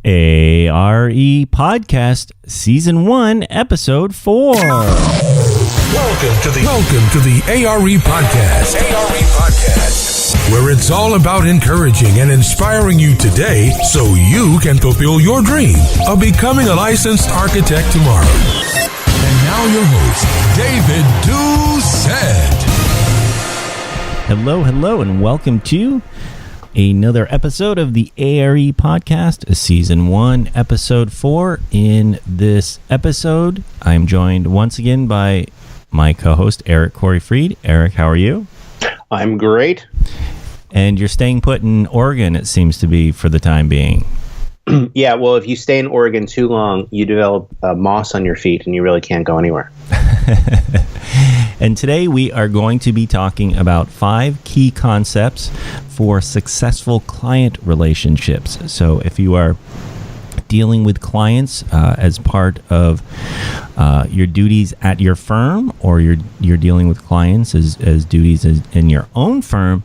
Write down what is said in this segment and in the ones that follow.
ARE Podcast, Season 1, Episode 4. Welcome to the ARE Podcast. Where it's all about encouraging and inspiring you today so you can fulfill your dream of becoming a licensed architect tomorrow. And now your host, David Doucette. Hello, and welcome to another episode of the ARE Podcast, Season 1, Episode 4. In this episode, I'm joined once again by my co-host, Eric Corey-Freed. Eric, how are you? I'm great. And you're staying put in Oregon, it seems to be, for the time being. Yeah, well, if you stay in Oregon too long, you develop moss on your feet, and you really can't go anywhere. And today we are going to be talking about 5 key concepts for successful client relationships. So if you are dealing with clients as part of your duties at your firm, or you're dealing with clients as duties in your own firm,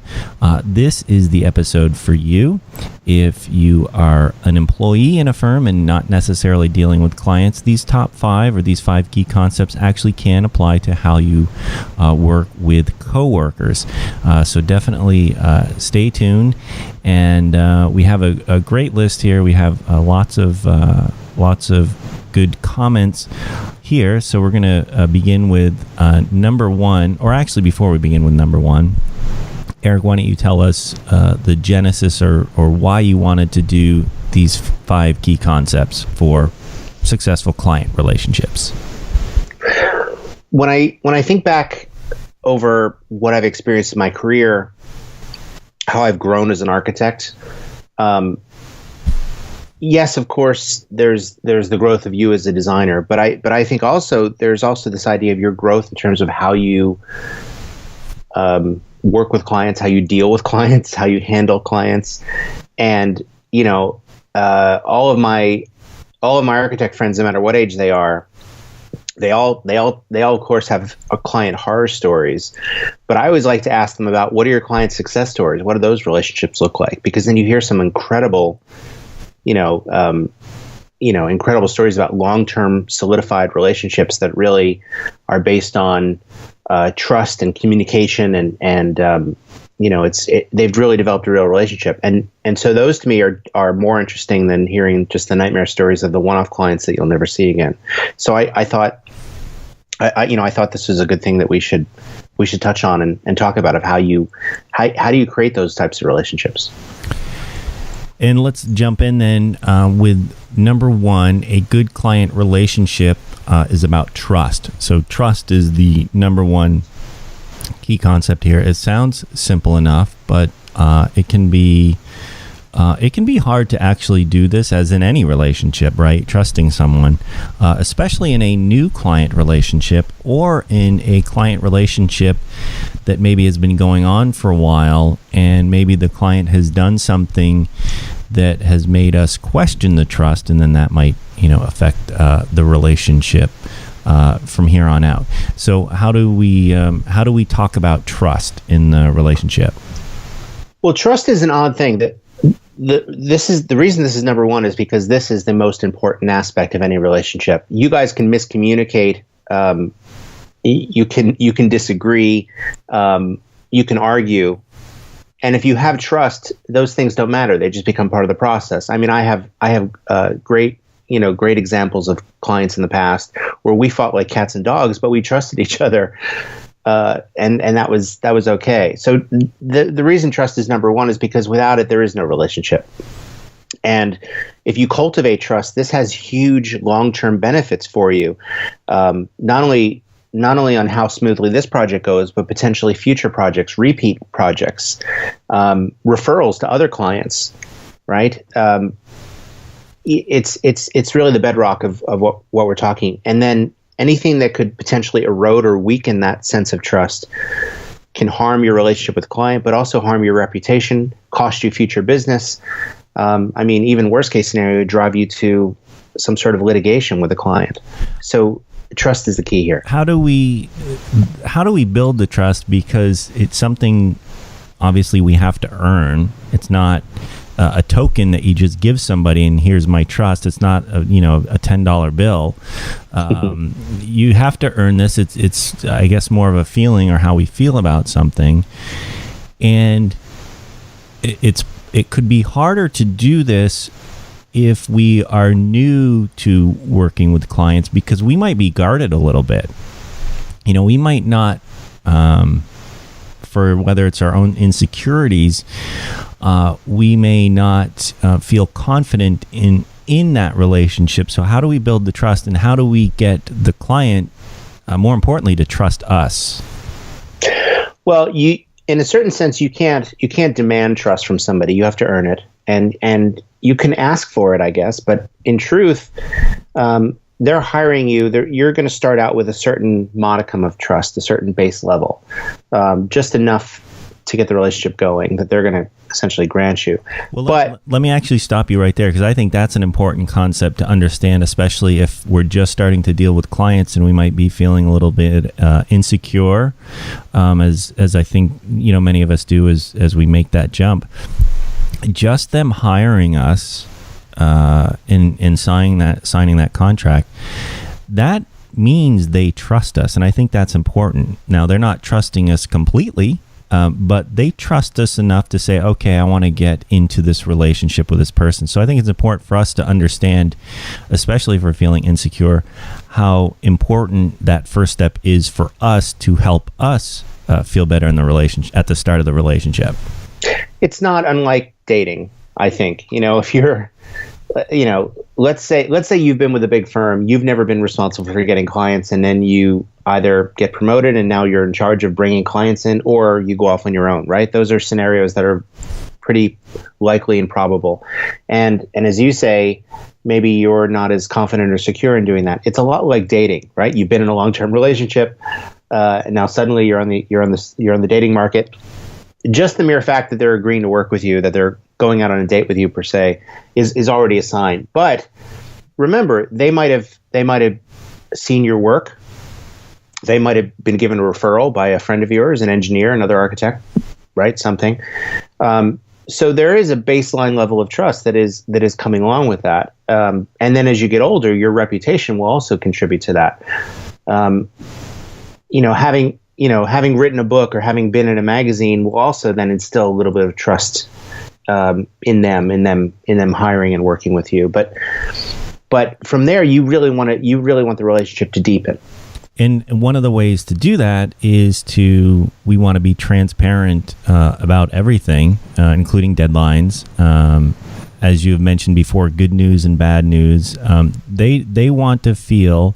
this is the episode for you. If you are an employee in a firm and not necessarily dealing with clients, these top 5 or these 5 key concepts actually can apply to how you work with coworkers. So definitely stay tuned. And we have a great list here. We have lots of good comments here. So we're going to begin with number 1, or actually before we begin with number 1, Eric, why don't you tell us the genesis or why you wanted to do these 5 key concepts for successful client relationships? When I think back over what I've experienced in my career, how I've grown as an architect, yes, of course, there's the growth of you as a designer, but I think also there's also this idea of your growth in terms of how you work with clients, how you deal with clients, how you handle clients. And all of my architect friends, no matter what age they are, they all of course have a client horror stories, but I always like to ask them about, what are your client success stories? What do those relationships look like? Because then you hear some incredible incredible stories about long-term solidified relationships that really are based on trust and communication, and they've really developed a real relationship, and so those to me are more interesting than hearing just the nightmare stories of the one-off clients that you'll never see again. So I thought this was a good thing that we should touch on and talk about, of how do you create those types of relationships. And let's jump in then with number 1. A good client relationship is about trust. So trust is the number 1 key concept here. It sounds simple enough, but it can be hard to actually do this, as in any relationship, right? Trusting someone, especially in a new client relationship, or in a client relationship that maybe has been going on for a while, and maybe the client has done something that has made us question the trust, and then that might affect the relationship from here on out. So how do we talk about trust in the relationship? Well, trust is an odd thing. That the reason this is number 1 is because this is the most important aspect of any relationship. You guys can miscommunicate. You can disagree. You can argue. And if you have trust, those things don't matter. They just become part of the process. I mean, I have great examples of clients in the past where we fought like cats and dogs, but we trusted each other, and that was okay. So the reason trust is number 1 is because without it, there is no relationship. And if you cultivate trust, this has huge long-term benefits for you, not only on how smoothly this project goes, but potentially future projects, repeat projects, referrals to other clients, right? It's really the bedrock of what we're talking. And then anything that could potentially erode or weaken that sense of trust can harm your relationship with the client, but also harm your reputation, cost you future business. Even worst case scenario, drive you to some sort of litigation with a client. So trust is the key here. How do we build the trust? Because it's something obviously we have to earn. It's not a token that you just give somebody and here's my trust. It's not a $10 bill. You have to earn this. It's I guess more of a feeling or how we feel about something, and it could be harder to do this if we are new to working with clients, because we might be guarded a little bit. We might not, for whether it's our own insecurities, we may not feel confident in that relationship. So how do we build the trust, and how do we get the client, more importantly, to trust us? Well, in a certain sense, you can't demand trust from somebody. You have to earn it, and you can ask for it, I guess. But in truth, they're hiring you. You're going to start out with a certain modicum of trust, a certain base level, just enough to get the relationship going that they're going to essentially grant you. Well, let me actually stop you right there, because I think that's an important concept to understand, especially if we're just starting to deal with clients and we might be feeling a little bit insecure, as I think many of us do as we make that jump. Just them hiring us in signing that contract, that means they trust us, and I think that's important. Now, they're not trusting us completely, but they trust us enough to say, okay, I want to get into this relationship with this person. So I think it's important for us to understand, especially if we're feeling insecure, how important that first step is for us to help us feel better in the relationship at the start of the relationship. It's not unlike dating, I think. If you're, let's say you've been with a big firm, you've never been responsible for getting clients, and then you either get promoted and now you're in charge of bringing clients in, or you go off on your own, right? Those are scenarios that are pretty likely and probable. And as you say, maybe you're not as confident or secure in doing that. It's a lot like dating, right? You've been in a long-term relationship, and now suddenly you're on the dating market. Just the mere fact that they're agreeing to work with you, that they're going out on a date with you per se, is already a sign. But remember, they might have seen your work. They might have been given a referral by a friend of yours, an engineer, another architect, right? Something. So there is a baseline level of trust that is coming along with that. And then as you get older, your reputation will also contribute to that. Having written a book or having been in a magazine will also then instill a little bit of trust in them hiring and working with you. But from there, you really want the relationship to deepen. And one of the ways to do that is we want to be transparent about everything, including deadlines. As you've mentioned before, good news and bad news. They want to feel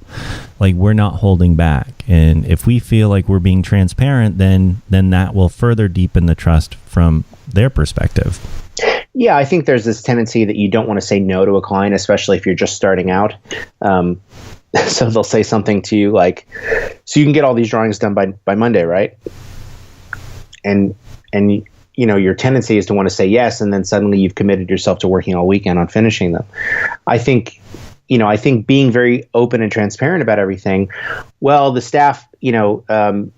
like we're not holding back. And if we feel like we're being transparent, then that will further deepen the trust from their perspective. Yeah, I think there's this tendency that you don't want to say no to a client, especially if you're just starting out. So they'll say something to you like, so you can get all these drawings done by Monday, right? And your tendency is to want to say yes, and then suddenly you've committed yourself to working all weekend on finishing them. I think being very open and transparent about everything. Well, the staff, I'm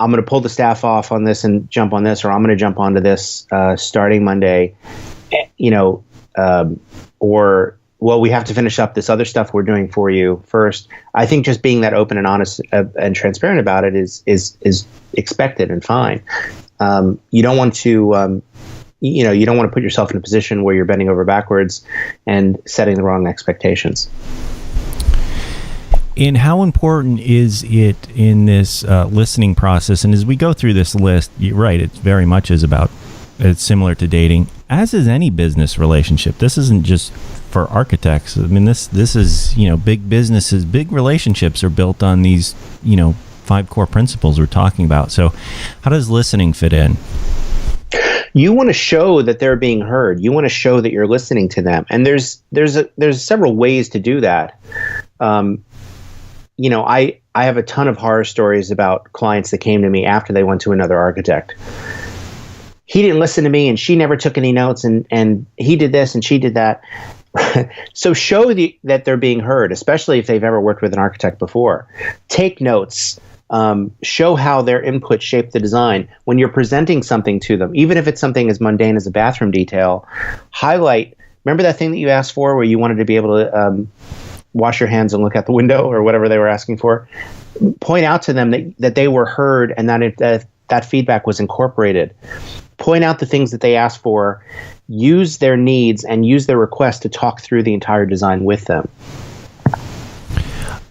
going to pull the staff off on this and jump on this, or I'm going to jump onto this starting Monday, or, well, we have to finish up this other stuff we're doing for you first. I think just being that open and honest and transparent about it is expected and fine. You don't want to, you don't want to put yourself in a position where you're bending over backwards and setting the wrong expectations. And how important is it in this listening process? And as we go through this list, you're right, it's very much it's similar to dating, as is any business relationship. This isn't just for architects. I mean, this is, big businesses, big relationships are built on these, 5 core principles we're talking about. So how does listening fit in? You want to show that they're being heard. You want to show that you're listening to them. And there's several ways to do that. I have a ton of horror stories about clients that came to me after they went to another architect. He didn't listen to me, and she never took any notes, and he did this and she did that. So show that they're being heard, especially if they've ever worked with an architect before. Take notes. Show how their input shaped the design. When you're presenting something to them, even if it's something as mundane as a bathroom detail, highlight. Remember that thing that you asked for where you wanted to be able to wash your hands and look out the window or whatever they were asking for? Point out to them that they were heard and that feedback was incorporated. Point out the things that they asked for. Use their needs and use their requests to talk through the entire design with them.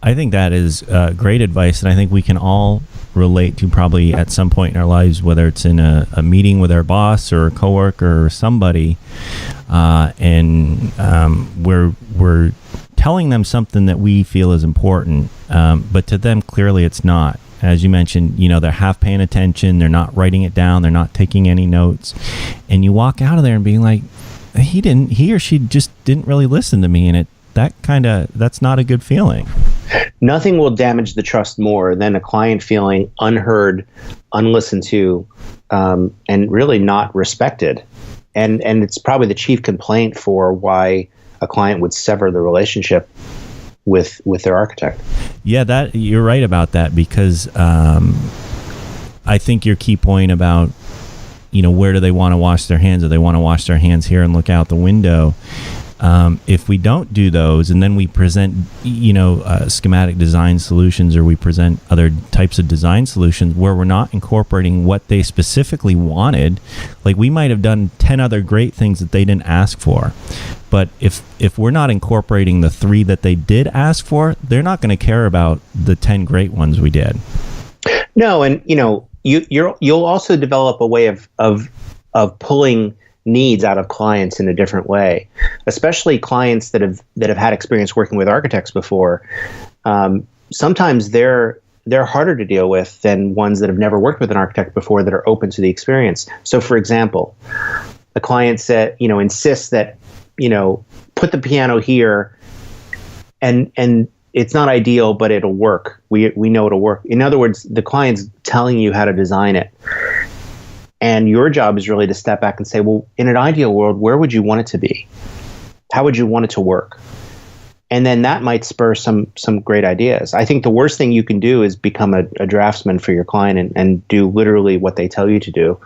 I think that is great advice, and I think we can all relate to probably at some point in our lives, whether it's in a meeting with our boss or a coworker or somebody, and we're telling them something that we feel is important, but to them clearly it's not. As you mentioned, they're half paying attention, they're not writing it down, they're not taking any notes, and you walk out of there and being like, he or she just didn't really listen to me, and that's not a good feeling. Nothing will damage the trust more than a client feeling unheard, unlistened to, and really not respected. And it's probably the chief complaint for why a client would sever the relationship with their architect. Yeah, that you're right about that, because I think your key point about where do they want to wash their hands? Do they want to wash their hands here and look out the window? If we don't do those, and then we present, schematic design solutions, or we present other types of design solutions where we're not incorporating what they specifically wanted, like we might have done 10 other great things that they didn't ask for. But if we're not incorporating the 3 that they did ask for, they're not going to care about the 10 great ones we did. No, and you'll also develop a way of pulling needs out of clients in a different way, especially clients that have had experience working with architects before. Sometimes they're harder to deal with than ones that have never worked with an architect before that are open to the experience. So, for example, a client insists that put the piano here, and it's not ideal, but it'll work. We know it'll work. In other words, the client's telling you how to design it. And your job is really to step back and say, well, in an ideal world, where would you want it to be? How would you want it to work? And then that might spur some great ideas. I think the worst thing you can do is become a draftsman for your client and do literally what they tell you to do.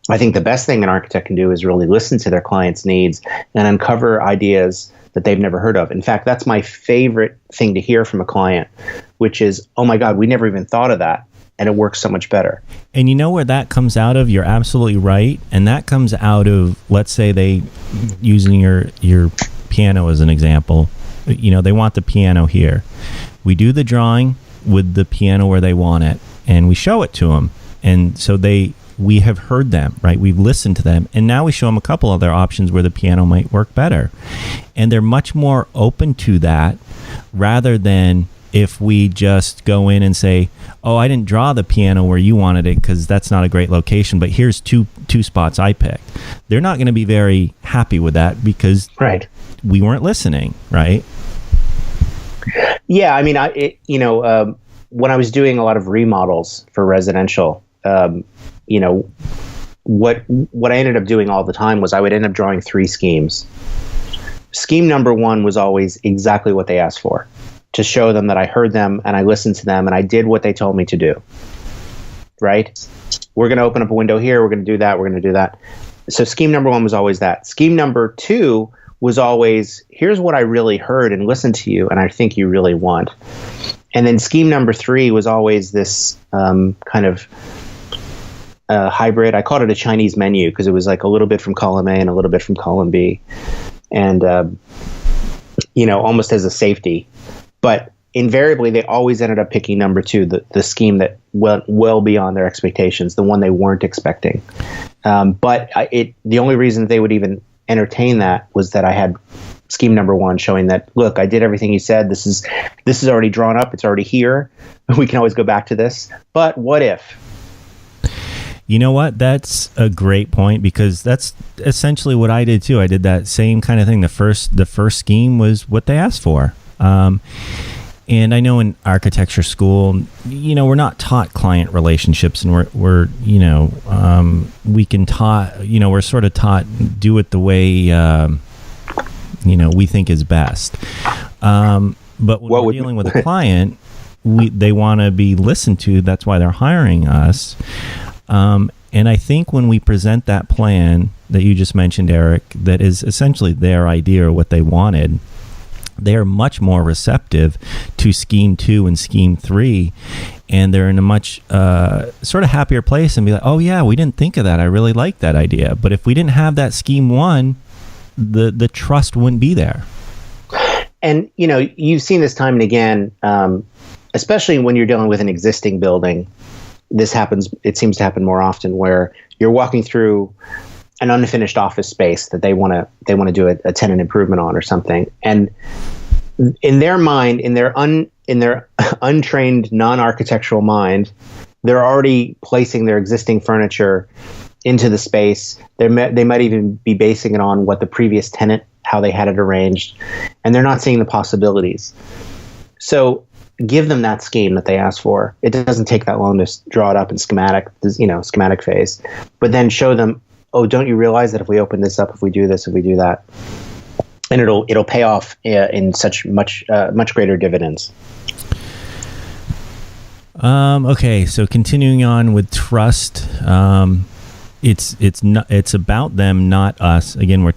I think the best thing an architect can do is really listen to their client's needs and uncover ideas that they've never heard of. In fact, that's my favorite thing to hear from a client, which is, oh my God, we never even thought of that. And it works so much better. And you know where that comes out of? You're absolutely right. And that comes out of, let's say using your piano as an example, they want the piano here. We do the drawing with the piano where they want it, and we show it to them. And so we have heard them, right? We've listened to them. And now we show them a couple other options where the piano might work better. And they're much more open to that, rather than if we just go in and say, oh, I didn't draw the piano where you wanted it because that's not a great location, but here's two spots I picked. They're not going to be very happy with that because we weren't listening, right? Yeah, I mean, when I was doing a lot of remodels for residential, what I ended up doing all the time was I would end up drawing 3 schemes. Scheme number 1 was always exactly what they asked for, to show them that I heard them and I listened to them and I did what they told me to do, right? We're going to open up a window here. We're going to do that. We're going to do that. So scheme number 1 was always that. Scheme number 2 was always, here's what I really heard and listened to you and I think you really want. And then scheme number 3 was always this kind of hybrid. I called it a Chinese menu because it was like a little bit from column A and a little bit from column B. And, almost as a safety. But invariably, they always ended up picking number 2, the scheme that went well beyond their expectations, the one they weren't expecting. But the only reason they would even entertain that was that I had scheme number 1 showing that, look, I did everything you said. This is already drawn up. It's already here. We can always go back to this. But what if? You know what? That's a great point, because that's essentially what I did too. I did that same kind of thing. The first scheme was what they asked for. And I know in architecture school, we're not taught client relationships, and we're we can taught, we're sort of taught do it the way, we think is best. But when we're dealing with a client, they want to be listened to. That's why they're hiring us. And I think when we present that plan that you just mentioned, Eric, that is essentially their idea or what they wanted, they're much more receptive to scheme 2 and scheme 3, and they're in a much sort of happier place and be like, oh yeah, we didn't think of that. I really like that idea. But if we didn't have that scheme 1, the trust wouldn't be there. And, you've seen this time and again, especially when you're dealing with an existing building. This happens, it seems to happen more often, where you're walking through an unfinished office space that they want to do a tenant improvement on or something. And in their mind, in their untrained, non-architectural mind, they're already placing their existing furniture into the space. They might even be basing it on what the previous tenant, how they had it arranged, and they're not seeing the possibilities. So give them that scheme that they asked for. It doesn't take that long to draw it up in schematic phase, but then show them, oh, don't you realize that if we open this up, if we do this, if we do that, and it'll pay off in such much greater dividends. Okay, so continuing on with trust, it's about them, not us. Again, we're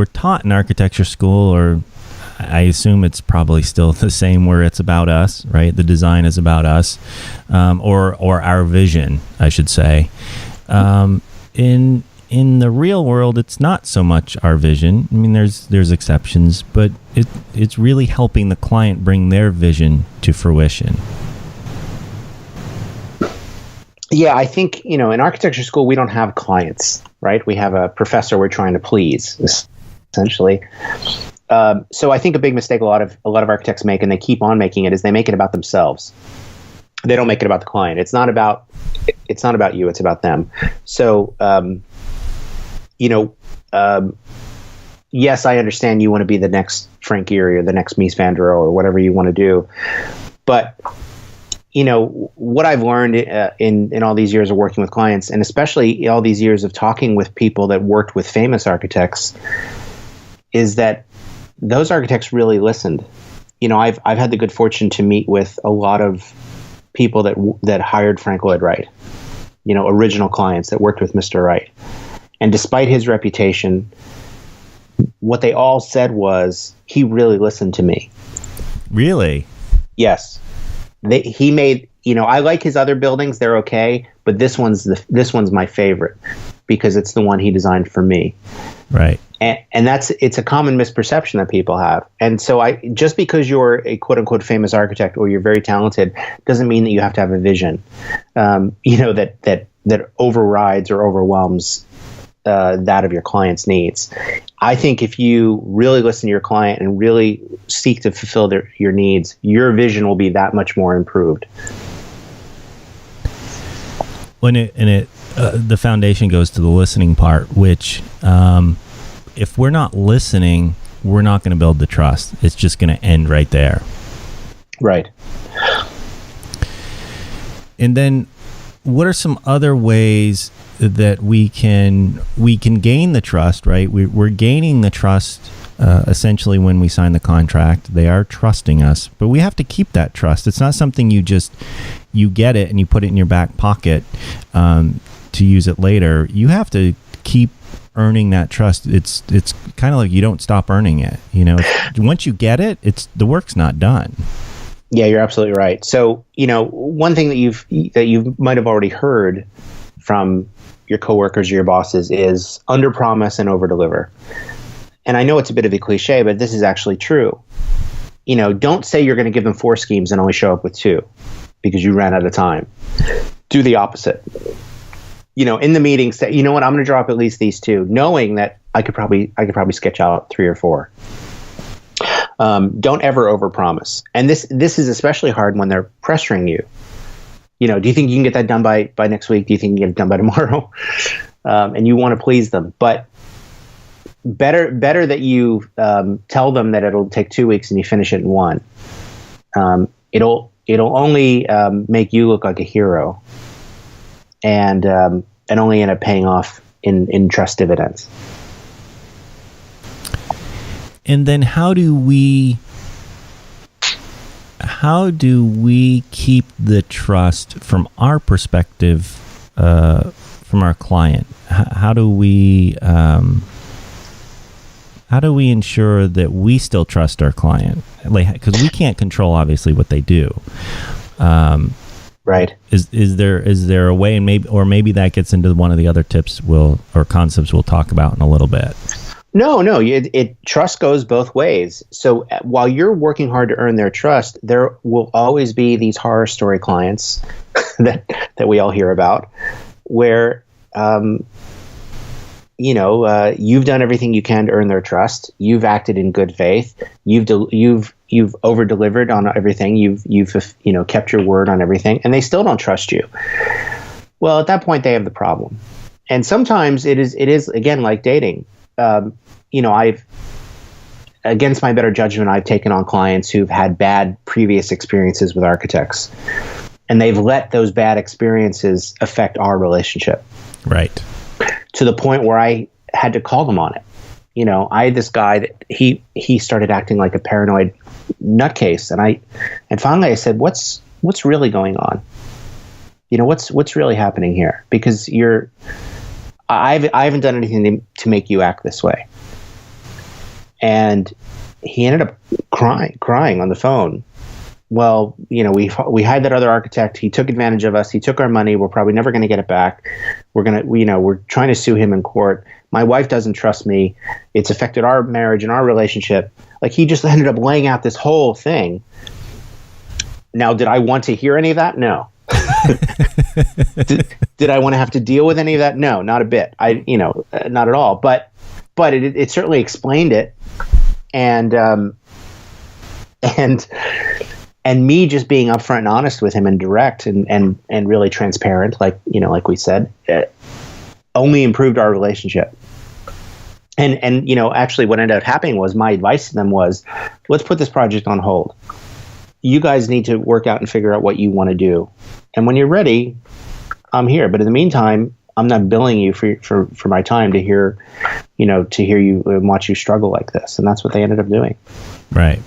taught in architecture school, or I assume it's probably still the same, where it's about us, right? The design is about us, or our vision, I should say. In the real world, it's not so much our vision. I mean, there's exceptions, but it's really helping the client bring their vision to fruition. Yeah, I think, in architecture school, we don't have clients, right? We have a professor we're trying to please, essentially. So I think a big mistake a lot of architects make, and they keep on making it, is they make it about themselves. They don't make it about the client. It's not about you. It's about them. So, yes, I understand you want to be the next Frank Gehry or the next Mies van der Rohe or whatever you want to do, but what I've learned in all these years of working with clients, and especially all these years of talking with people that worked with famous architects, is that those architects really listened. I've had the good fortune to meet with a lot of people that hired Frank Lloyd Wright, original clients that worked with Mr. Wright. And despite his reputation, what they all said was, he really listened to me. Really? Yes. He made, I like his other buildings, they're okay, but this one's my favorite because it's the one he designed for me. Right. And it's a common misperception that people have. And so just because you're a quote unquote famous architect or you're very talented doesn't mean that you have to have a vision, that overrides or overwhelms that of your client's needs. I think if you really listen to your client and really seek to fulfill your needs, your vision will be that much more improved. The foundation goes to the listening part, which if we're not listening, we're not going to build the trust. It's just going to end right there. Right. And then what are some other ways that we can gain the trust, right? We're gaining the trust essentially when we sign the contract. They are trusting us, but we have to keep that trust. It's not something you get it and you put it in your back pocket to use it later. You have to keep earning that trust. It's kind of like you don't stop earning it. Once you get it, the work's not done. Yeah, you're absolutely right. So, one thing that you might have already heard from your coworkers or your bosses is under promise and over deliver. And I know it's a bit of a cliche, but this is actually true. Don't say you're going to give them 4 schemes and only show up with 2 because you ran out of time. Do the opposite. In the meeting, say, you know what, I'm going to draw up at least these 2, knowing that I could probably sketch out 3 or 4. Don't ever overpromise. And this is especially hard when they're pressuring you. Do you think you can get that done by next week? Do you think you can get it done by tomorrow? And you want to please them, but better that you tell them that it'll take 2 weeks and you finish it in 1. It'll only make you look like a hero, and only end up paying off in trust dividends. And then how do how do we keep the trust from our perspective, from our client? How do we ensure that we still trust our client? Like, because we can't control obviously what they do. Right. Is there a way, and maybe that gets into one of the other tips or concepts we'll talk about in a little bit. No. Trust goes both ways. So while you're working hard to earn their trust, there will always be these horror story clients that we all hear about, where you've done everything you can to earn their trust. You've acted in good faith. You've over delivered on everything. You've kept your word on everything, and they still don't trust you. Well, at that point, they have the problem. And sometimes it is again like dating. I've, against my better judgment, I've taken on clients who've had bad previous experiences with architects, and they've let those bad experiences affect our relationship. Right. To the point where I had to call them on it. I had this guy that he started acting like a paranoid nutcase, and finally I said, "What's really going on? What's really happening here? Because I haven't done anything to make you act this way." And he ended up crying on the phone. Well, we hired that other architect. He took advantage of us. He took our money. We're probably never going to get it back. We're trying to sue him in court. My wife doesn't trust me. It's affected our marriage and our relationship. Like, he just ended up laying out this whole thing. Now, did I want to hear any of that? No. Did I want to have to deal with any of that? No, not a bit. Not at all. But it certainly explained it, and me just being upfront and honest with him and direct and really transparent, like we said, only improved our relationship. And actually what ended up happening was, my advice to them was, let's put this project on hold. You guys need to work out and figure out what you want to do. And when you're ready, I'm here. But in the meantime, I'm not billing you for my time to hear you and watch you struggle like this. And that's what they ended up doing. Right.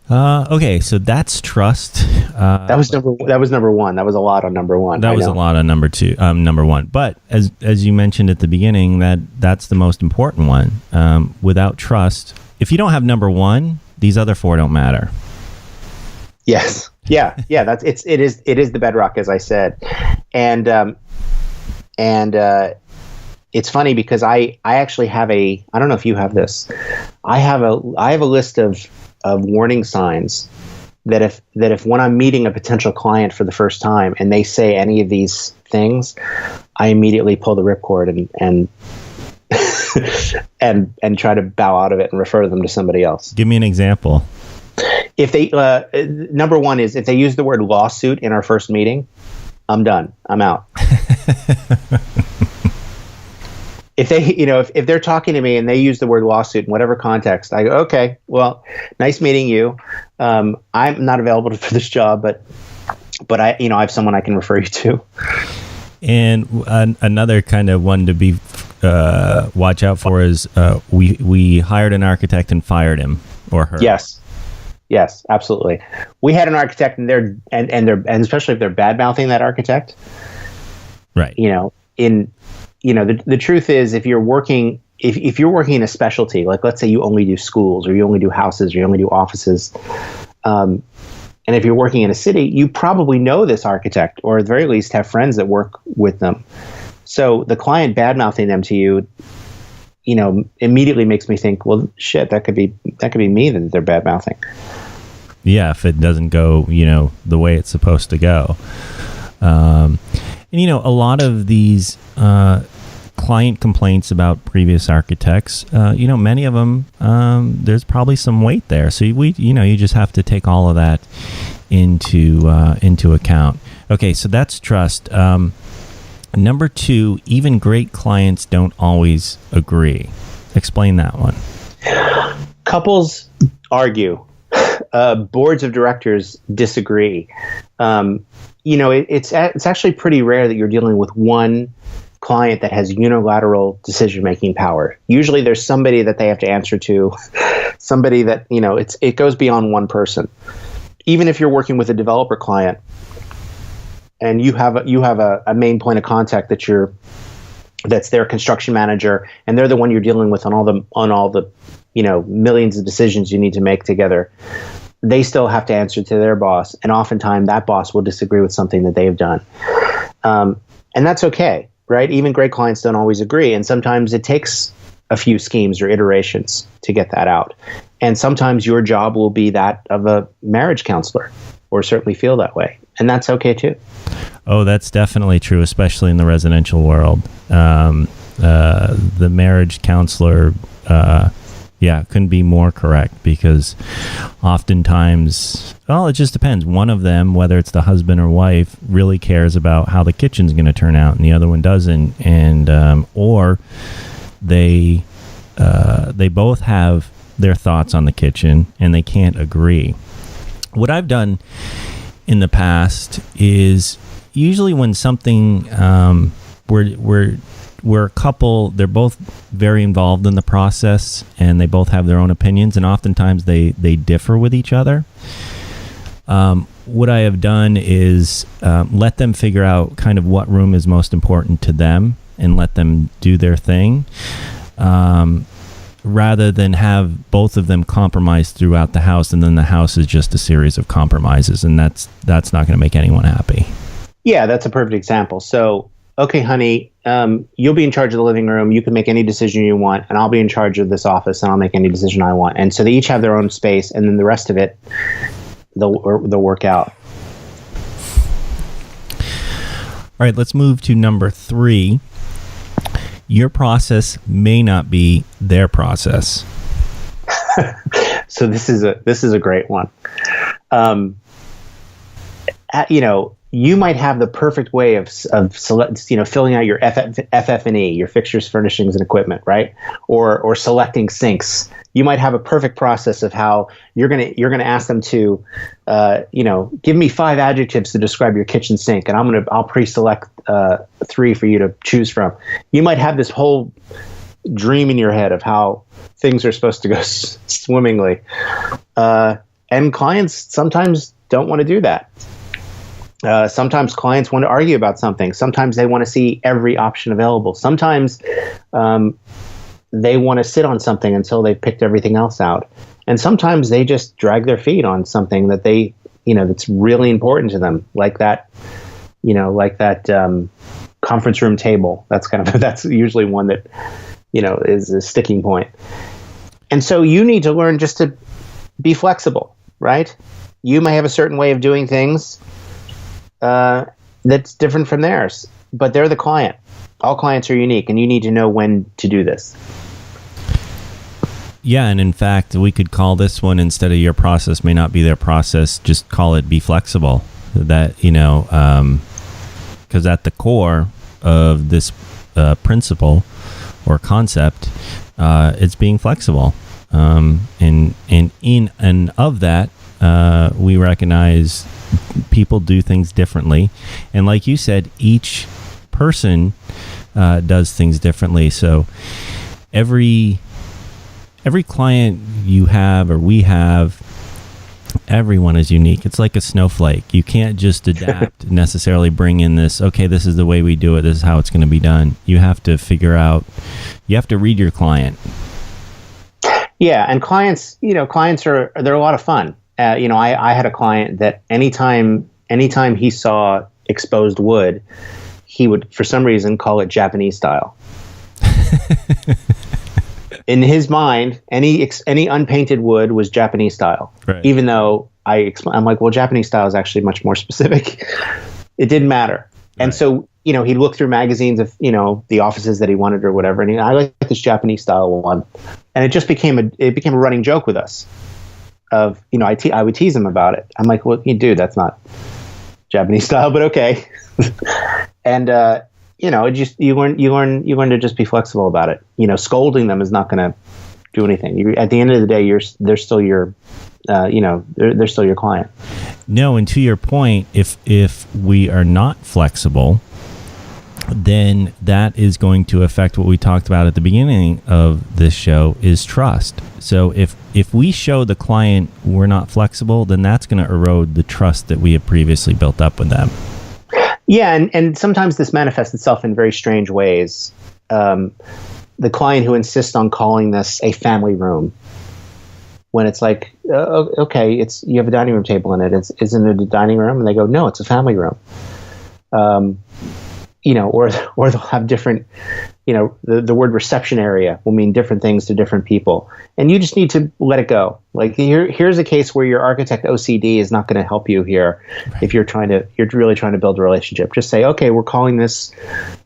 Okay, so that's trust. That was number one. That was a lot on number one. That was a lot on number one. But as you mentioned at the beginning, that's the most important one. Without trust, if you don't have number one, these other four don't matter. Yes. Yeah. It is the bedrock, as I said, and it's funny because I actually have I don't know if you have this. I have a list of warning signs that if when I'm meeting a potential client for the first time and they say any of these things, I immediately pull the ripcord and and try to bow out of it and refer them to somebody else. Give me an example. If they number one is, if they use the word lawsuit in our first meeting, I'm done. I'm out. If they, if they're talking to me and they use the word lawsuit in whatever context, I go, okay, well, nice meeting you. I'm not available for this job, but I have someone I can refer you to. And another kind of one to be watch out for is we hired an architect and fired him or her. Yes, absolutely. We had an architect and they're especially if they're bad mouthing that architect. Right. The truth is, if you're working in a specialty, like let's say you only do schools or you only do houses or you only do offices, and if you're working in a city, you probably know this architect or at the very least have friends that work with them. So the client bad-mouthing them to you, immediately makes me think, well, shit, that could be me that they're bad-mouthing. Yeah, if it doesn't go, the way it's supposed to go. And a lot of these client complaints about previous architects, many of them, there's probably some weight there. So you just have to take all of that into account. Okay, so that's trust. Number two, even great clients don't always agree. Explain that one. Couples argue. Boards of directors disagree. It's actually pretty rare that you're dealing with one client that has unilateral decision-making power. Usually there's somebody that they have to answer to somebody that, it goes beyond one person. Even if you're working with a developer client and you have a main point of contact that's their construction manager, and they're the one you're dealing with on all the millions of decisions you need to make together, they still have to answer to their boss, and oftentimes that boss will disagree with something that they've done, and that's okay, right? Even great clients don't always agree, and sometimes it takes a few schemes or iterations to get that out, and sometimes your job will be that of a marriage counselor, or certainly feel that way, and that's okay too. Oh, that's definitely true, especially in the residential world. The marriage counselor, couldn't be more correct, because oftentimes, it just depends. One of them, whether it's the husband or wife, really cares about how the kitchen's going to turn out, and the other one doesn't, and or they both have their thoughts on the kitchen and they can't agree. What I've done in the past is, usually when something we're a couple, they're both very involved in the process and they both have their own opinions, and oftentimes they differ with each other. What I have done is let them figure out kind of what room is most important to them and let them do their thing, rather than have both of them compromise throughout the house, and then the house is just a series of compromises, and that's not going to make anyone happy. Yeah, that's a perfect example. So, okay, honey, you'll be in charge of the living room. You can make any decision you want, and I'll be in charge of this office, and I'll make any decision I want. And so they each have their own space, and then the rest of it, they'll work out. All right, let's move to number 3. Your process may not be their process. So this is a great one. You might have the perfect way of filling out your FF&E, your fixtures, furnishings, and equipment, right? Or selecting sinks. You might have a perfect process of how you're gonna ask them to, give me 5 adjectives to describe your kitchen sink, and I'll pre-select 3 for you to choose from. You might have this whole dream in your head of how things are supposed to go swimmingly, and clients sometimes don't want to do that. Sometimes clients want to argue about something. Sometimes they want to see every option available. Sometimes they want to sit on something until they've picked everything else out. And sometimes they just drag their feet on something that they, that's really important to them, like that conference room table. That's usually one that, is a sticking point. And so you need to learn just to be flexible, right? You may have a certain way of doing things that's different from theirs, but they're the client. All clients are unique, and you need to know when to do this. Yeah, and in fact, we could call this one, instead of your process may not be their process, just call it be flexible. That, because at the core of this principle or concept, it's being flexible. And in and of that, we recognize people do things differently, and like you said, each person does things differently. So every client you have or we have, everyone is unique. It's like a snowflake. You can't just adapt, necessarily bring in this, okay, this is the way we do it, this is how it's going to be done. You have to figure out, you have to read your client. Yeah, and clients they're a lot of fun. I had a client that anytime he saw exposed wood, he would, for some reason, call it Japanese style. In his mind, any unpainted wood was Japanese style. Right. Even though I'm like, well, Japanese style is actually much more specific. It didn't matter. Right. And so, he'd look through magazines of, the offices that he wanted or whatever, and I like this Japanese style one. And it just became a running joke with us. Of I would tease him about it. I'm like, well, dude, that's not Japanese style, but okay. And you learn to just be flexible about it. Scolding them is not going to do anything. At the end of the day, they're still your they're still your client. No, and to your point, if we are not flexible, then that is going to affect what we talked about at the beginning of this show, is trust. So if we show the client we're not flexible, then that's going to erode the trust that we have previously built up with them. Yeah, and sometimes this manifests itself in very strange ways. The client who insists on calling this a family room, when it's like, okay, you have a dining room table in it. Isn't it a dining room? And they go, no, it's a family room. Or they'll have different, the word reception area will mean different things to different people. And you just need to let it go. Like here's a case where your architect OCD is not going to help you here. Right. If you're really trying to build a relationship. Just say, okay, we're calling this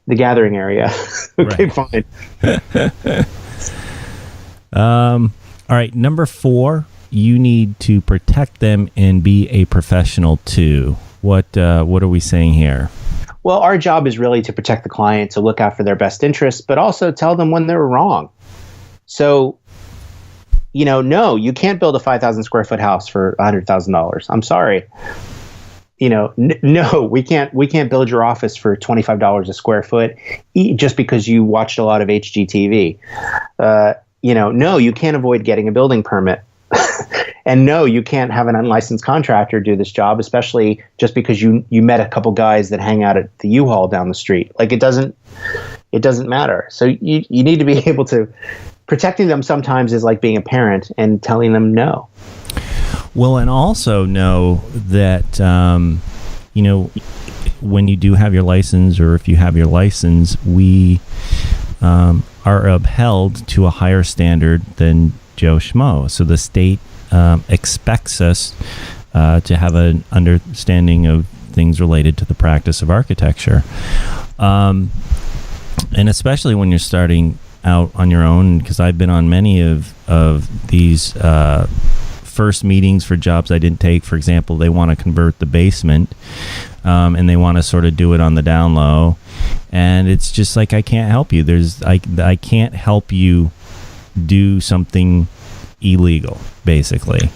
the gathering area. Okay, fine. All right. Number 4, you need to protect them and be a professional too. What are we saying here? Well, our job is really to protect the client, to look out for their best interests, but also tell them when they're wrong. So, no, you can't build a 5,000 square foot house for $100,000. I'm sorry. No, we can't build your office for $25 a square foot just because you watched a lot of HGTV. No, you can't avoid getting a building permit. And no, you can't have an unlicensed contractor do this job, especially just because you met a couple guys that hang out at the U-Haul down the street. Like it doesn't matter. So you need to be able to, protecting them sometimes is like being a parent and telling them no. Well, and also know that, when you do have your license, or if you have your license, we are upheld to a higher standard than Joe Schmo. So the state expects us to have an understanding of things related to the practice of architecture. And especially when you're starting out on your own, because I've been on many of these first meetings for jobs I didn't take. For example, they want to convert the basement and they want to sort of do it on the down low. And it's just like, I can't help you. I can't help you do something illegal, basically.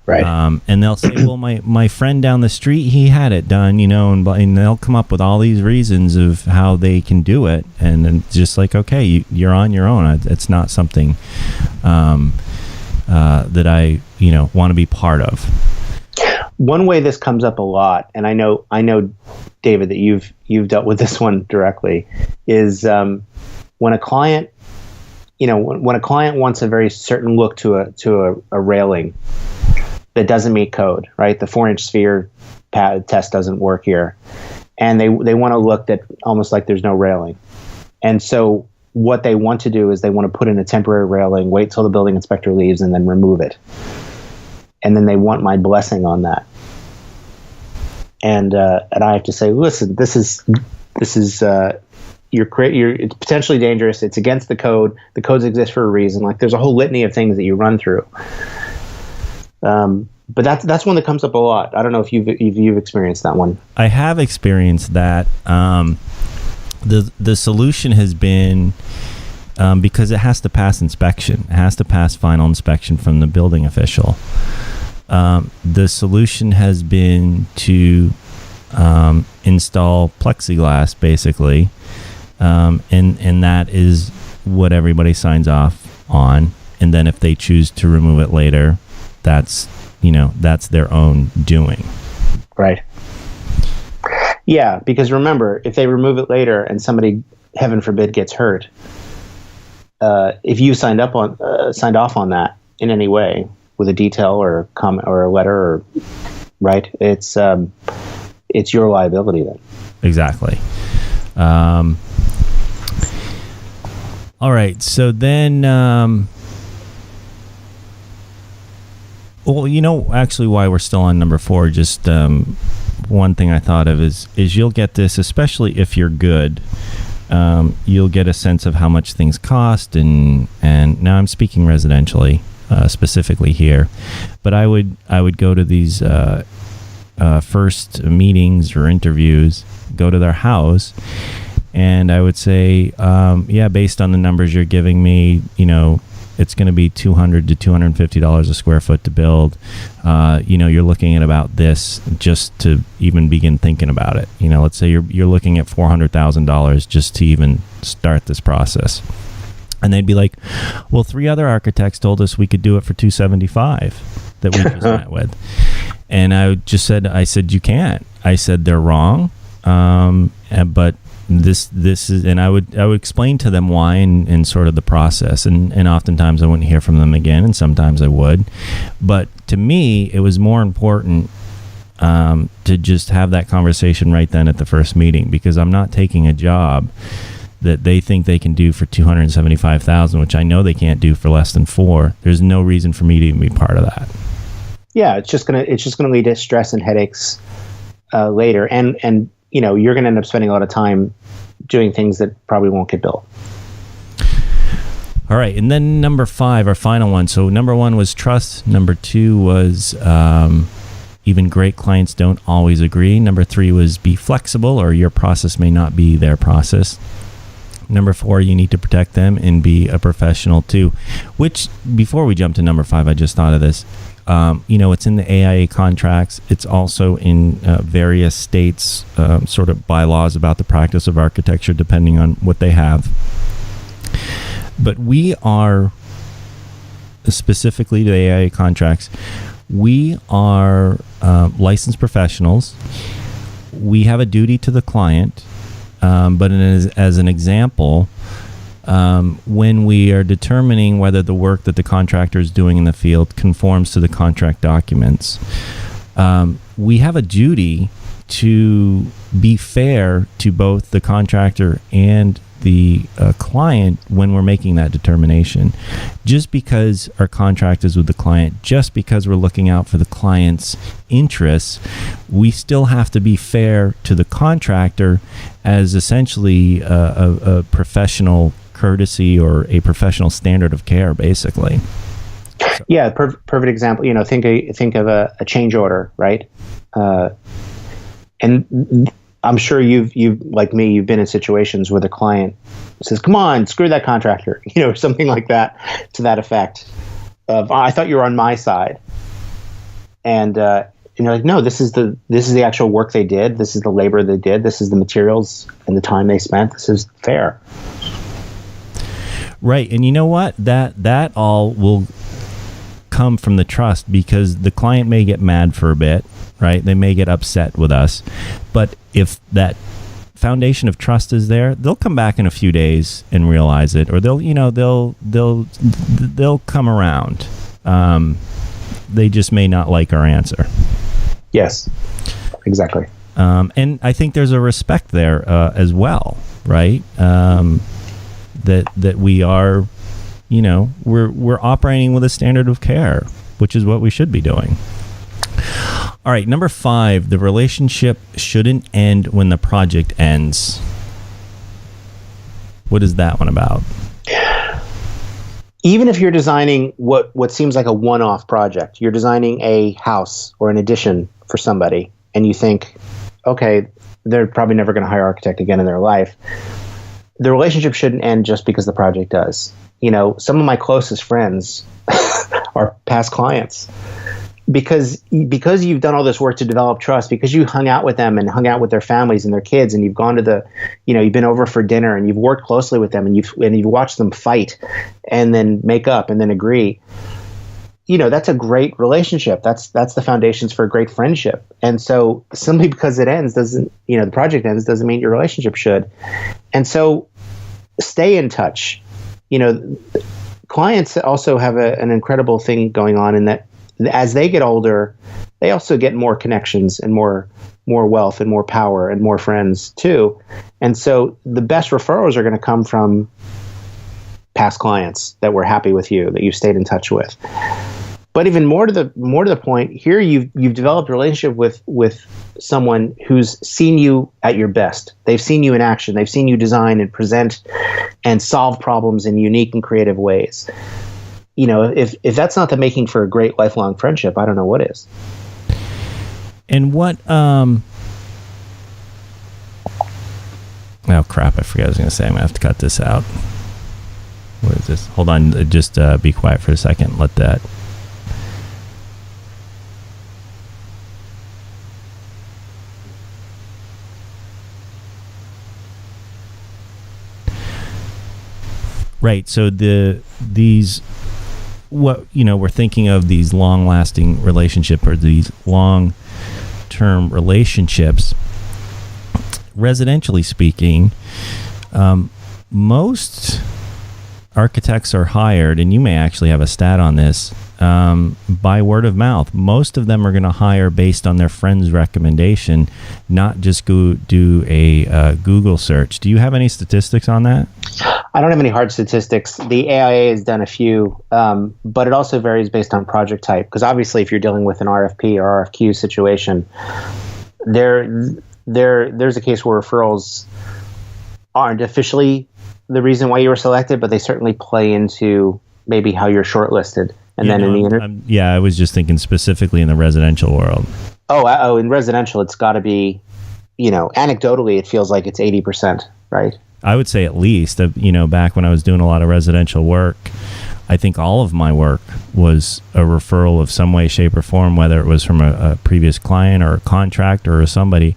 Right. And they'll say, well, my friend down the street, he had it done, and they'll come up with all these reasons of how they can do it. And it's just like, okay, you're on your own. It's not something that I, want to be part of. One way this comes up a lot, and I know, David, that you've dealt with this one directly, is when a client, when a client wants a very certain look to a railing that doesn't meet code, right? The 4-inch sphere test doesn't work here, and they want to look that almost like there's no railing. And so what they want to do is they want to put in a temporary railing, wait till the building inspector leaves, and then remove it. And then they want my blessing on that. And I have to say, listen, this is it's potentially dangerous. It's against the code. The codes exist for a reason. Like there's a whole litany of things that you run through. But that's one that comes up a lot. I don't know if you've experienced that one. I have experienced that. The solution has been, because it has to pass inspection. It has to pass final inspection from the building official. The solution has been to install plexiglass, basically, and that is what everybody signs off on. And then if they choose to remove it later, that's their own doing. Right. Yeah, because remember, if they remove it later and somebody, heaven forbid, gets hurt, if you signed off on that in any way with a detail or a comment or a letter, right? It's your liability then. Exactly. All right. So then, actually, why we're still on number 4, just one thing I thought of is you'll get this, especially if you're good. You'll get a sense of how much things cost, and now I'm speaking residentially, specifically here, but I would go to these first meetings or interviews, go to their house, and I would say, based on the numbers you're giving me, It's going to be $200 to $250 a square foot to build. You're looking at about this just to even begin thinking about it. Let's say you're looking at $400,000 just to even start this process. And they'd be like, well, 3 other architects told us we could do it for $275 that we just met with. And I said, you can't. I said, they're wrong. But this is, and I would explain to them why and sort of the process. And oftentimes I wouldn't hear from them again, and sometimes I would. But to me, it was more important to just have that conversation right then at the first meeting, because I'm not taking a job that they think they can do for $275,000, which I know they can't do for less than $4 million. There's no reason for me to even be part of that. Yeah, it's just gonna lead to stress and headaches later, and you're gonna end up spending a lot of time doing things that probably won't get built. All right, and then number 5, our final one. So number 1 was trust. Number 2 was even great clients don't always agree. Number 3 was be flexible, or your process may not be their process. Number 4, you need to protect them and be a professional too. Which, before we jump to number 5, I just thought of this. It's in the AIA contracts. It's also in various states' sort of bylaws about the practice of architecture, depending on what they have. But we are, specifically to the AIA contracts, we are licensed professionals. We have a duty to the client. But as an example, when we are determining whether the work that the contractor is doing in the field conforms to the contract documents, we have a duty to be fair to both the contractor and the client when we're making that determination. Just because our contract is with the client, just because we're looking out for the client's interests, we still have to be fair to the contractor as essentially a professional courtesy or a professional standard of care, basically. Yeah, perfect example. Think of a change order, right? And I'm sure you've like me, you've been in situations where the client says, "Come on, screw that contractor," or something like that, to that effect. Of, "I thought you were on my side," and you're like, "No, this is the actual work they did. This is the labor they did. This is the materials and the time they spent. This is fair." Right, and you know what? That all will come from the trust, because the client may get mad for a bit. Right? They may get upset with us, but if that foundation of trust is there, they'll come back in a few days and realize it, or they'll come around. They just may not like our answer. Yes, exactly. And I think there's a respect there as well, right? That we are, we're operating with a standard of care, which is what we should be doing. All right, number 5, the relationship shouldn't end when the project ends. What is that one about? Even if you're designing what seems like a one-off project, you're designing a house or an addition for somebody, and you think, okay, they're probably never going to hire an architect again in their life. The relationship shouldn't end just because the project does. Some of my closest friends are past clients. Because you've done all this work to develop trust, because you hung out with them and hung out with their families and their kids, and you've gone to you've been over for dinner, and you've worked closely with them, and you've watched them fight and then make up and then agree. That's a great relationship. That's the foundations for a great friendship. And so simply because it ends doesn't, the project ends doesn't mean your relationship should. And so stay in touch. Clients also have an incredible thing going on in that, as they get older, they also get more connections and more wealth and more power and more friends too. And so the best referrals are going to come from past clients that were happy with you, that you've stayed in touch with. But even more to the point, here you've developed a relationship with someone who's seen you at your best. They've seen you in action. They've seen you design and present and solve problems in unique and creative ways. If that's not the making for a great lifelong friendship, I don't know what is. And what, oh crap, I forgot what I was going to say. I'm going to have to cut this out. What is this? Hold on. Just be quiet for a second. Let that. Right. So we're thinking of these long-lasting relationship or these long-term relationships. Residentially speaking, most architects are hired, and you may actually have a stat on this, by word of mouth. Most of them are going to hire based on their friend's recommendation, not just go do a Google search. Do you have any statistics on that? I don't have any hard statistics. The AIA has done a few, but it also varies based on project type. Because obviously, if you're dealing with an RFP or RFQ situation, there's a case where referrals aren't officially the reason why you were selected, but they certainly play into maybe how you're shortlisted. And then in the interview. I was just thinking specifically in the residential world. Oh, in residential, it's got to be, anecdotally, it feels like it's 80%, right? I would say at least, back when I was doing a lot of residential work, I think all of my work was a referral of some way, shape, or form, whether it was from a previous client or a contractor or somebody.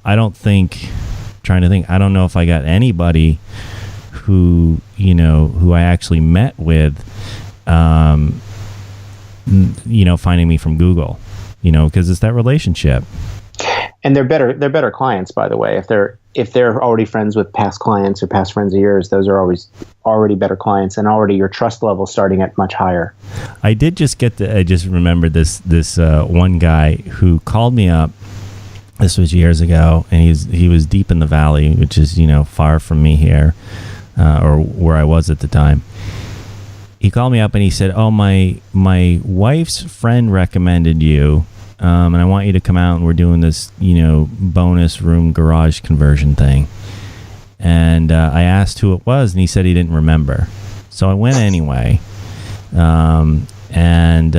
I don't know if I got anybody who I actually met with, finding me from Google, because it's that relationship. And they're better clients, by the way. If they're already friends with past clients or past friends of yours, those are always already better clients, and already your trust level starting at much higher. I just remembered this one guy who called me up. This was years ago, and he was deep in the valley, which is far from me here, or where I was at the time. He called me up and he said, "Oh, my wife's friend recommended you. And I want you to come out, and we're doing this, bonus room garage conversion thing." And I asked who it was, and he said he didn't remember. So I went anyway. And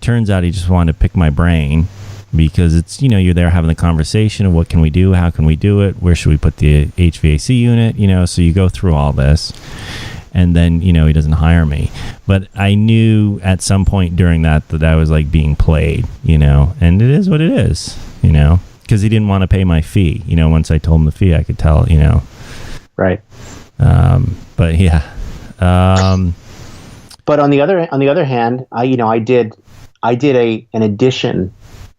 turns out he just wanted to pick my brain, because it's, you're there having the conversation of what can we do, how can we do it, where should we put the HVAC unit, so you go through all this. And then, he doesn't hire me. But I knew at some point during that I was like being played, and it is what it is, because he didn't want to pay my fee. Once I told him the fee, I could tell, Right. But yeah. But on the other hand, I did an addition,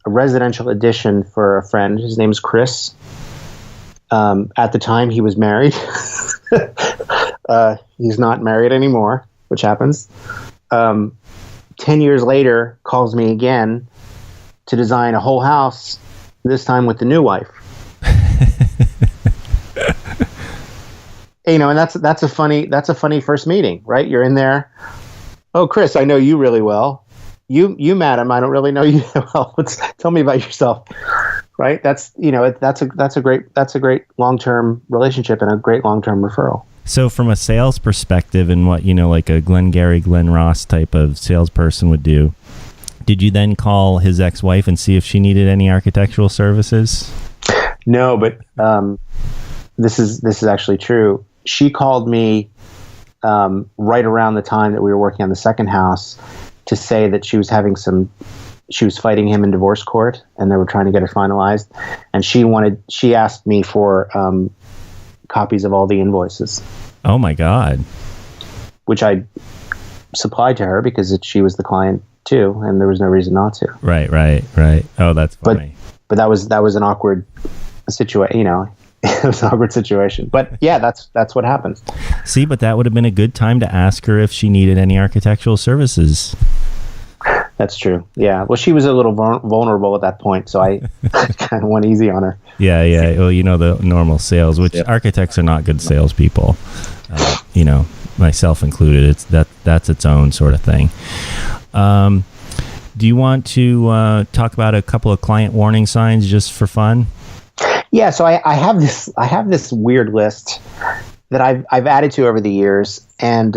a residential addition for a friend. His name is Chris. At the time, he was married. He's not married anymore, which happens. 10 years later, calls me again to design a whole house, this time with the new wife. And that's a funny first meeting, right? You're in there. "Oh, Chris, I know you really well. You, madam, I don't really know you well. Tell me about yourself." Right? That's a great long-term relationship and a great long-term referral. So from a sales perspective, and what, like a Glengarry Glen Ross type of salesperson would do, did you then call his ex-wife and see if she needed any architectural services? No, but this is actually true. She called me right around the time that we were working on the second house to say that she was fighting him in divorce court, and they were trying to get it finalized. And she asked me for copies of all the invoices. Oh my God. Which I supplied to her because she was the client too, and there was no reason not to. Right. Oh, that's funny. But that was an awkward situation, It was an awkward situation. But yeah, that's what happens. See, but that would have been a good time to ask her if she needed any architectural services. That's true. Yeah. Well, she was a little vulnerable at that point, so I kind of went easy on her. Yeah. Well, the normal sales, which architects are not good salespeople. Myself included. That's its own sort of thing. Do you want to talk about a couple of client warning signs just for fun? Yeah. So I have this weird list that I've added to over the years, and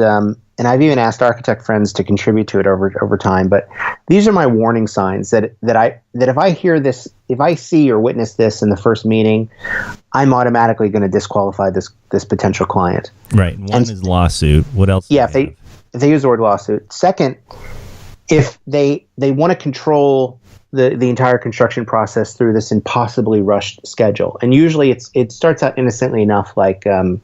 I've even asked architect friends to contribute to it over time. But These are my warning signs that if I hear this, if I see or witness this in the first meeting, I'm automatically going to disqualify this potential client. Right. One is lawsuit. What else? Yeah, if they use the word lawsuit. Second, if they want to control the entire construction process through this impossibly rushed schedule. And usually it starts out innocently enough, like, do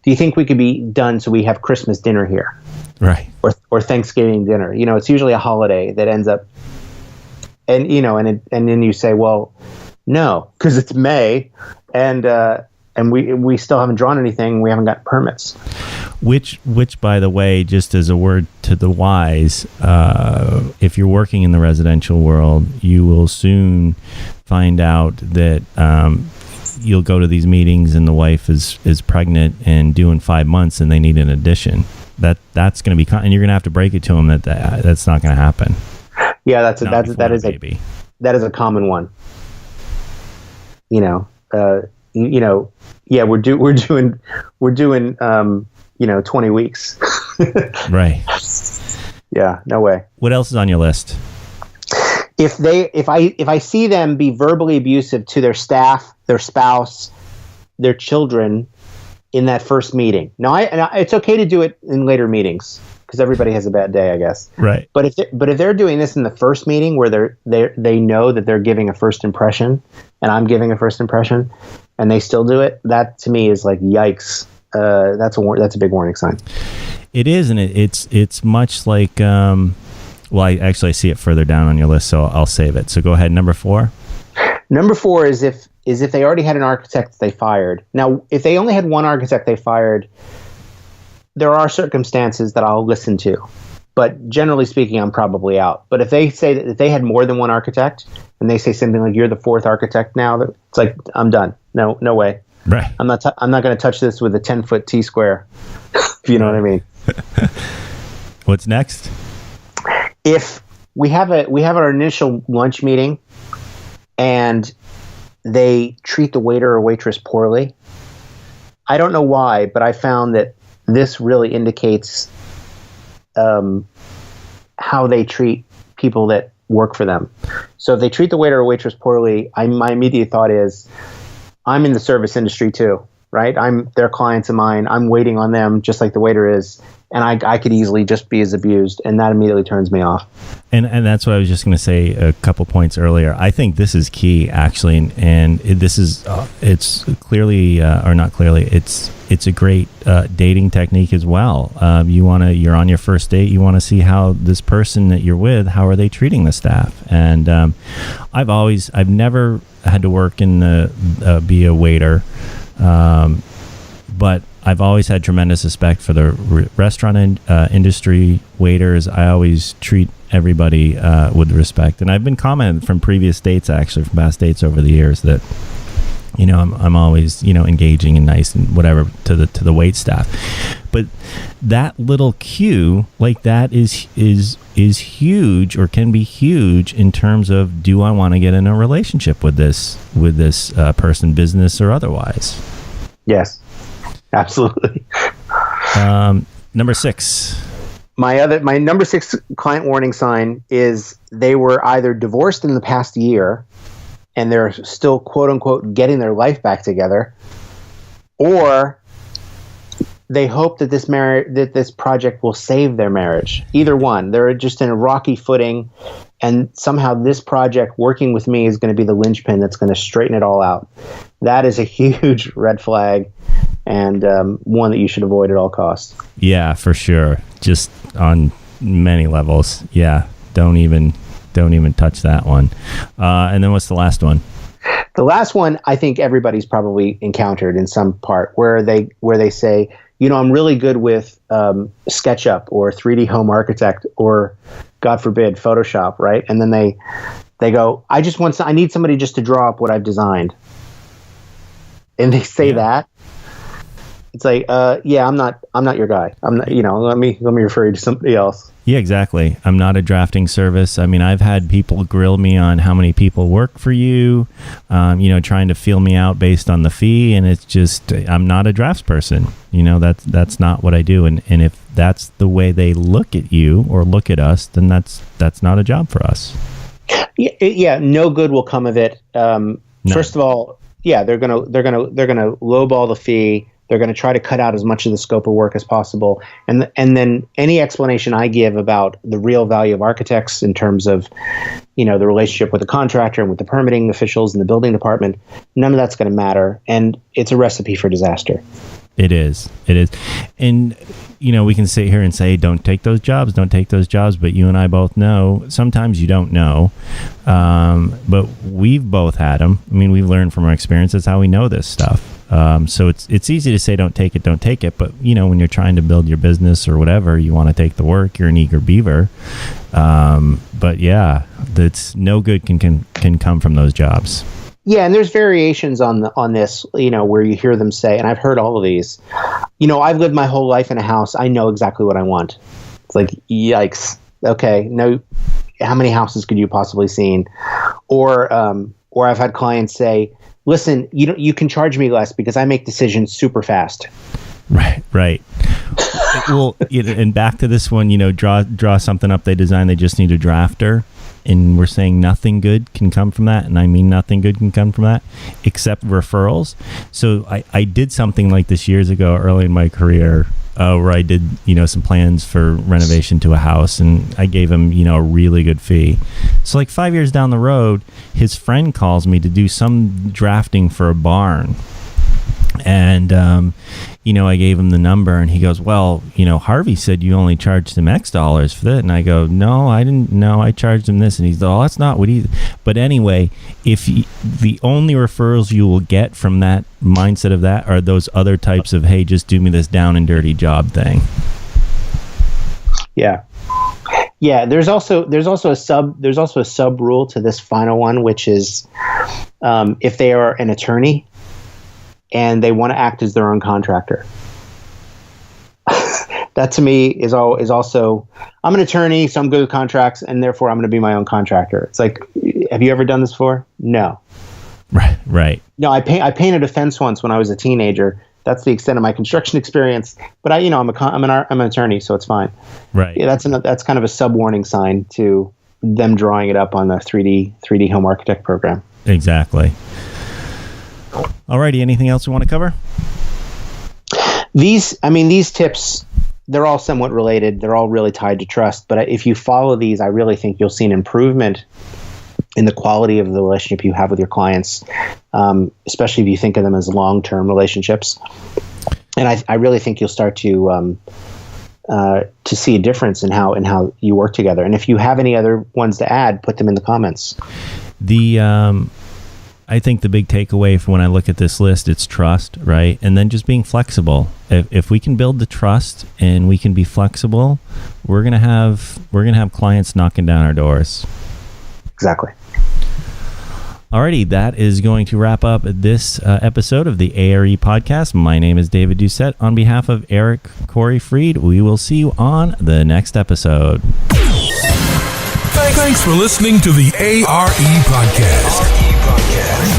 you think we could be done so we have Christmas dinner here? Right. Or Thanksgiving dinner. It's usually a holiday that ends up, and then you say, well, no, because it's May, and we still haven't drawn anything. We haven't got permits. Which, by the way, just as a word to the wise, if you're working in the residential world, you will soon find out that you'll go to these meetings and the wife is pregnant and due in 5 months and they need an addition. That's going to be, and you're going to have to break it to them that's not going to happen. Yeah, that is a common one. Yeah, we're doing 20 weeks. Right. Yeah, no way. What else is on your list? If I see them be verbally abusive to their staff, their spouse, their children in that first meeting. Now, it's okay to do it in later meetings because everybody has a bad day, I guess. Right. But if they're doing this in the first meeting where they know that they're giving a first impression and I'm giving a first impression and they still do it, that to me is like, yikes. That's a big warning sign. It is, and it's much like I see it further down on your list, so I'll save it. So go ahead. Number 4. Number 4 is if they already had an architect that they fired. Now, if they only had one architect they fired, there are circumstances that I'll listen to, but generally speaking, I'm probably out. But if they say that if they had more than one architect and they say something like, "You're the 4th architect now," it's like, I'm done. No way. Right. I'm not going to touch this with a 10-foot T-square. If you know what I mean. What's next? If we have our initial lunch meeting and they treat the waiter or waitress poorly, I don't know why, but I found that this really indicates how they treat people that work for them. So if they treat the waiter or waitress poorly, my immediate thought is, I'm in the service industry too, right? They're clients of mine. I'm waiting on them just like the waiter is. And I could easily just be as abused, and that immediately turns me off. And that's what I was just going to say a couple points earlier. I think this is key, actually, and it's clearly or not clearly. It's a great dating technique as well. You're on your first date. You want to see how this person that you're with, how are they treating the staff? And I've never had to work in be a waiter, but I've always had tremendous respect for the restaurant industry, waiters. I always treat everybody with respect. And I've been commented from previous dates, actually, from past dates over the years, that I'm always engaging and nice and whatever to the wait staff. But that little cue like that is huge, or can be huge, in terms of, do I want to get in a relationship with this person, business or otherwise? Yes. Absolutely. Number 6. My number 6 client warning sign is they were either divorced in the past year and they're still, quote unquote, getting their life back together, or they hope that this project will save their marriage. Either one. They're just in a rocky footing, and somehow this project working with me is going to be the linchpin that's going to straighten it all out. That is a huge red flag, and one that you should avoid at all costs. Yeah, for sure. Just on many levels. Yeah, don't even touch that one. And then what's the last one? The last one, I think everybody's probably encountered in some part, where they say, I'm really good with SketchUp or 3D Home Architect or, God forbid, Photoshop, right? And then they go, I need somebody just to draw up what I've designed. And they say that. It's like, yeah, I'm not your guy. I'm not, let me refer you to somebody else. Yeah, exactly. I'm not a drafting service. I mean, I've had people grill me on how many people work for you, trying to feel me out based on the fee. And it's just, I'm not a drafts person. That's not what I do. And if that's the way they look at you or look at us, then that's not a job for us. Yeah, no good will come of it. No. First of all, yeah, they're gonna lowball the fee. They're going to try to cut out as much of the scope of work as possible. And then any explanation I give about the real value of architects in terms of, the relationship with the contractor and with the permitting officials in the building department, none of that's going to matter. And it's a recipe for disaster. It is. And, we can sit here and say, don't take those jobs. But you and I both know sometimes you don't know. But we've both had them. I mean, we've learned from our experience. That's how we know this stuff. So it's easy to say don't take it. But, when you're trying to build your business or whatever, you want to take the work. You're an eager beaver. But, yeah, that's no good can come from those jobs. Yeah, and there's variations on this, where you hear them say, and I've heard all of these, I've lived my whole life in a house. I know exactly what I want. It's like, yikes. Okay, no, how many houses could you possibly seen? Or I've had clients say, listen, you can charge me less because I make decisions super fast. Right. Well, and back to this one, draw something up they design. They just need a drafter. And we're saying nothing good can come from that. And I mean nothing good can come from that except referrals. So I did something like this years ago, early in my career, where I did, some plans for renovation to a house. And I gave him, a really good fee. So like 5 years down the road, his friend calls me to do some drafting for a barn. And, I gave him the number and he goes, well, Harvey said you only charged him X dollars for that. And I go, no, I didn't know. I charged him this. And he's, oh, that's not what he, but anyway, the only referrals you will get from that mindset of that are those other types of, hey, just do me this down and dirty job thing. Yeah. Yeah. There's also a sub rule to this final one, which is, if they are an attorney, and they want to act as their own contractor. That to me is also, I'm an attorney, so I'm good with contracts, and therefore I'm going to be my own contractor. It's like, have you ever done this before? No. Right. No, I painted a fence once when I was a teenager. That's the extent of my construction experience. But I'm an attorney, so it's fine. Right. Yeah, that's kind of a sub-warning sign to them drawing it up on the 3D home architect program. Exactly. Alrighty, anything else we want to cover? These tips, they're all somewhat related. They're all really tied to trust. But if you follow these, I really think you'll see an improvement in the quality of the relationship you have with your clients, especially if you think of them as long-term relationships. And I really think you'll start to see a difference in how you work together. And if you have any other ones to add, put them in the comments. I think the big takeaway from when I look at this list, it's trust, right? And then just being flexible. If we can build the trust and we can be flexible, we're gonna have clients knocking down our doors. Exactly. Alrighty, that is going to wrap up this episode of the ARE podcast. My name is David Doucette. On behalf of Eric Corey Freed, we will see you on the next episode. Thanks for listening to the ARE podcast.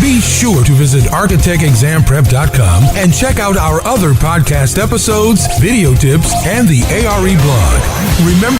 Be sure to visit architectexamprep.com and check out our other podcast episodes, video tips, and the ARE blog. Remember